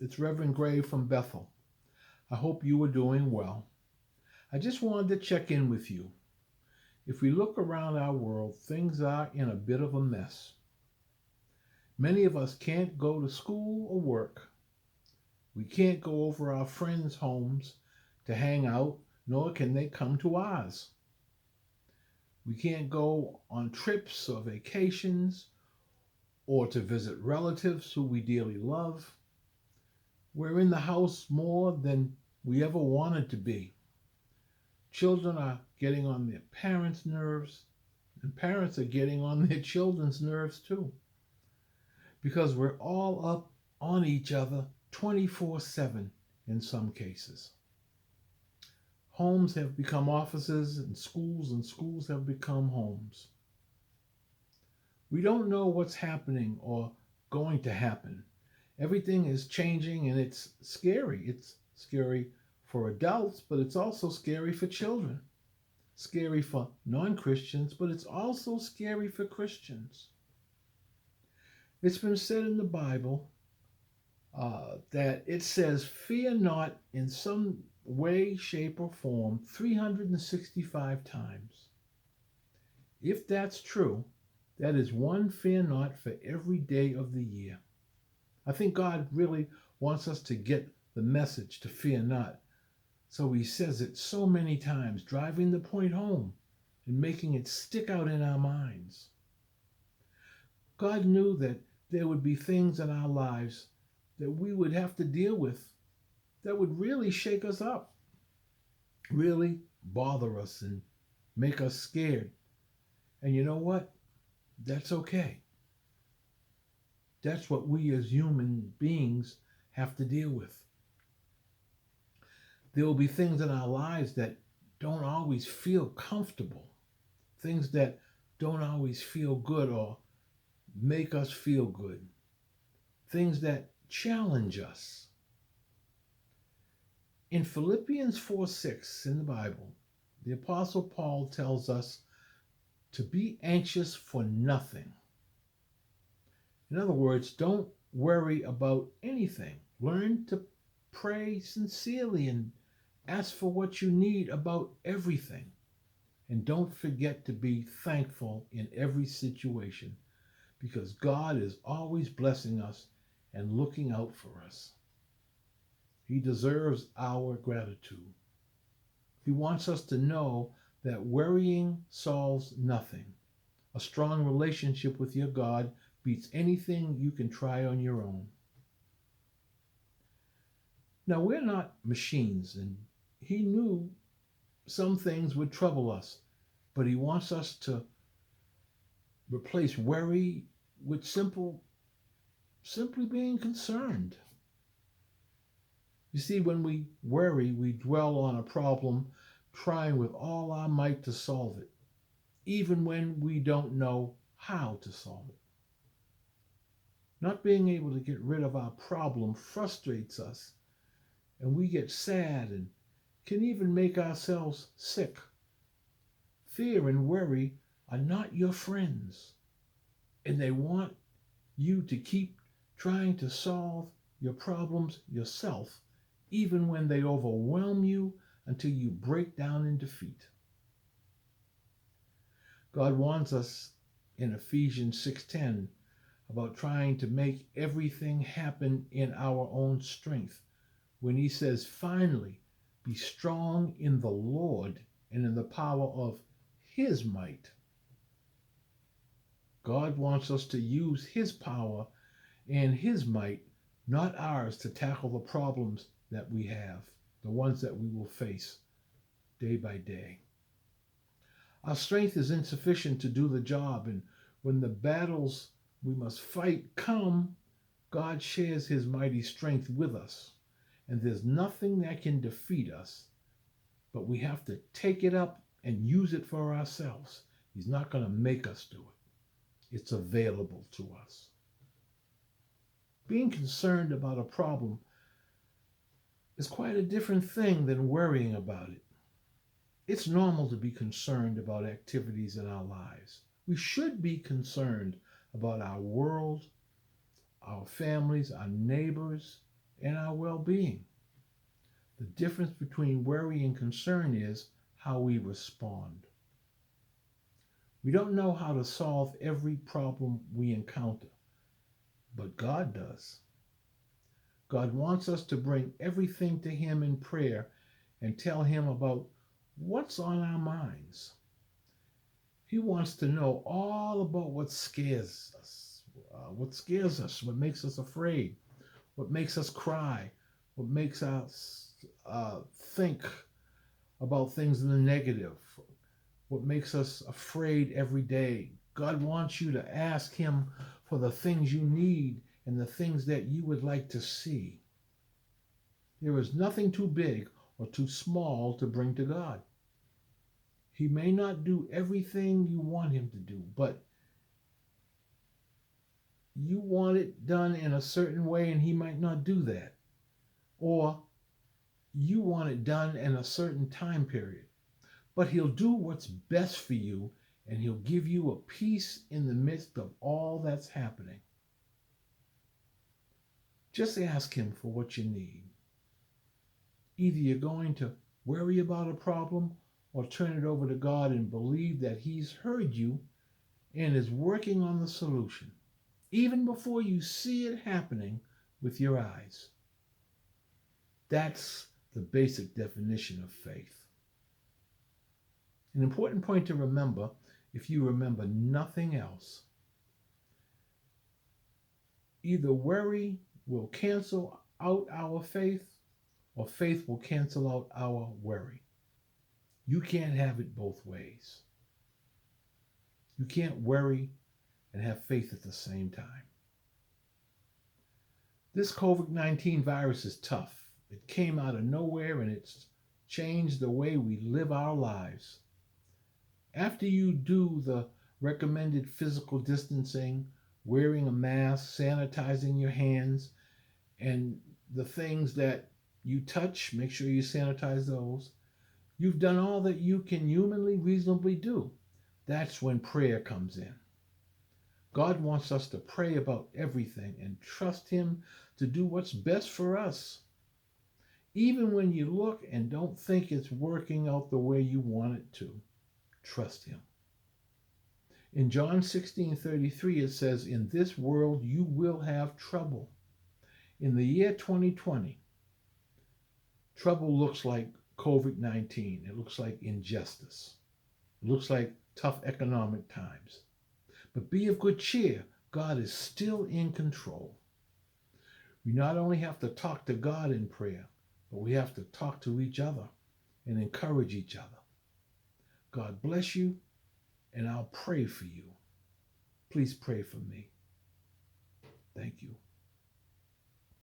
It's Reverend Gray from Bethel. I hope you are doing well. I just wanted to check in with you. If we look around our world, things are in a bit of a mess. Many of us can't go to school or work. We can't go over our friends' homes to hang out, nor can they come to ours. We can't go on trips or vacations or to visit relatives who we dearly love. We're in the house more than we ever wanted to be. Children are getting on their parents' nerves, and parents are getting on their children's nerves too, because we're all up on each other 24/7 in some cases. Homes have become offices, and schools have become homes. We don't know what's happening or going to happen. Everything is changing and it's scary. It's scary for adults, but it's also scary for children. Scary for non Christians, but it's also scary for Christians. It's been said in the Bible that it says, fear not in some way, shape, or form 365 times. If that's true, that is one fear not for every day of the year. I think God really wants us to get the message to fear not. So he says it so many times, driving the point home and making it stick out in our minds. God knew that there would be things in our lives that we would have to deal with that would really shake us up, really bother us and make us scared. And you know what? That's okay. That's what we as human beings have to deal with. There will be things in our lives that don't always feel comfortable, things that don't always feel good or make us feel good, things that challenge us. In Philippians 4:6 in the Bible, the Apostle Paul tells us to be anxious for nothing. In other words, don't worry about anything. Learn to pray sincerely and ask for what you need about everything. And don't forget to be thankful in every situation because God is always blessing us and looking out for us. He deserves our gratitude. He wants us to know that worrying solves nothing. A strong relationship with your God beats anything you can try on your own. Now, we're not machines, and he knew some things would trouble us, but he wants us to replace worry with simply being concerned. You see, when we worry, we dwell on a problem, trying with all our might to solve it, even when we don't know how to solve it. Not being able to get rid of our problem frustrates us, and we get sad and can even make ourselves sick. Fear and worry are not your friends, and they want you to keep trying to solve your problems yourself, even when they overwhelm you until you break down in defeat. God warns us in Ephesians 6:10 about trying to make everything happen in our own strength when he says, finally, be strong in the Lord and in the power of his might. God wants us to use his power and his might, not ours, to tackle the problems that we have, the ones that we will face day by day. Our strength is insufficient to do the job, and when the battles we must fight come, God shares his mighty strength with us, and there's nothing that can defeat us, but we have to take it up and use it for ourselves. He's not going to make us do it. It's available to us. Being concerned about a problem is quite a different thing than worrying about it. It's normal to be concerned about activities in our lives. We should be concerned about our world, our families, our neighbors, and our well-being. The difference between worry and concern is how we respond. We don't know how to solve every problem we encounter, but God does. God wants us to bring everything to Him in prayer and tell Him about what's on our minds. He wants to know all about what scares us, what makes us afraid, what makes us cry, what makes us think about things in the negative, what makes us afraid every day. God wants you to ask Him for the things you need and the things that you would like to see. There is nothing too big or too small to bring to God. He may not do everything you want Him to do, but you want it done in a certain way and He might not do that. Or you want it done in a certain time period. But He'll do what's best for you, and He'll give you a peace in the midst of all that's happening. Just ask Him for what you need. Either you're going to worry about a problem or turn it over to God and believe that He's heard you and is working on the solution, even before you see it happening with your eyes. That's the basic definition of faith. An important point to remember, if you remember nothing else, either worry will cancel out our faith or faith will cancel out our worry. You can't have it both ways. You can't worry and have faith at the same time. This COVID-19 virus is tough. It came out of nowhere and it's changed the way we live our lives. After you do the recommended physical distancing, wearing a mask, sanitizing your hands, and the things that you touch, make sure you sanitize those. You've done all that you can humanly, reasonably do. That's when prayer comes in. God wants us to pray about everything and trust Him to do what's best for us. Even when you look and don't think it's working out the way you want it to, trust Him. In John 16:33, it says, "In this world you will have trouble." In the year 2020, trouble looks like COVID-19. It looks like injustice. It looks like tough economic times. But be of good cheer. God is still in control. We not only have to talk to God in prayer, but we have to talk to each other and encourage each other. God bless you, and I'll pray for you. Please pray for me. Thank you.